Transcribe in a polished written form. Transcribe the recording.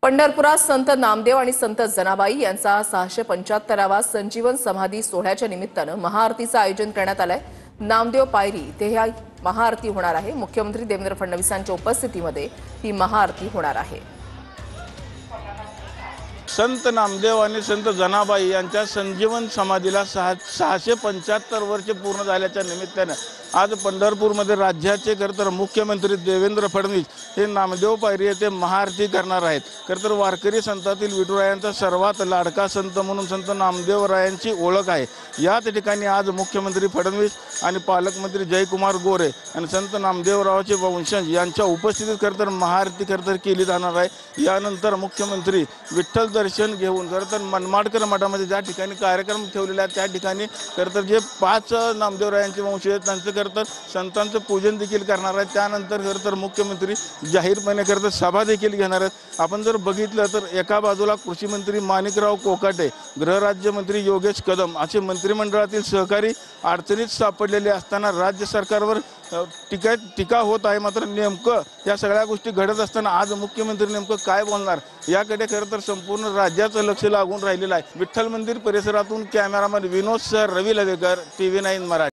पंढरपुरात संत नामदेव आणि संत जनाबाई यांचा 675वा संजीवन समाधी सोहळ्याच्या निमित्तानं महाआरतीचं आयोजन करण्यात आलंय। नामदेव पायरी इथे ही महाआरती होणार आहे। मुख्यमंत्री देवेंद्र फडणवीसांच्या उपस्थितीमध्ये ही महाआरती होणार आहे। संत नामदेव आणि संत जनाबाई यांच्या संजीवन समाधीला 675 वर्ष पूर्ण झाल्याच्या निमित्तानं आज पंढरपूरमध्ये राज्याचे खरतर मुख्यमंत्री देवेंद्र फडणवीस हे नामदेव पायरी येथे महाआरती करणार आहेत। खरतर वारकरी संतातील विठुरायांचा सर्वात लाडका संत म्हणून संत नामदेवरायांची ओळख आहे। याच ठिकाणी आज मुख्यमंत्री फडणवीस आणि पालकमंत्री जयकुमार गोरे आणि संत नामदेवरावांचे वंशज यांच्या उपस्थितीत खरतर महाआरती खरतर केली जाणार आहे। यानंतर मुख्यमंत्री विठ्ठल दर्शन घेऊन खरतर मनमाडकर मठामध्ये ज्या ठिकाणी कार्यक्रम ठेवलेला आहे त्या ठिकाणी खरतर जे 5 नामदेवरायांचे वंशज आहेत त्यांचे खरतर संतांचं पूजन देखील करणार आहेत। त्यानंतर खरतर मुख्यमंत्री जाहीरपणे खरतर सभा देखील घेणार आहेत। आपण जर बघितलं तर एका बाजूला कृषी मंत्री माणिकराव कोकाटे, गृहराज्यमंत्री योगेश कदम असे मंत्रिमंडळातील सहकारी अडचणीत सापडलेले असताना राज्य सरकारवर टीका होत आहे। मात्र नेमकं या सगळ्या गोष्टी घडत असताना आज मुख्यमंत्री नेमकं काय बोलणार याकडे खरतर संपूर्ण राज्याचं लक्ष लागून राहिलेलं आहे। विठ्ठल मंदिर परिसरातून कॅमेरामन विनोद सर, रवी लवेकर, TV9 मराठी।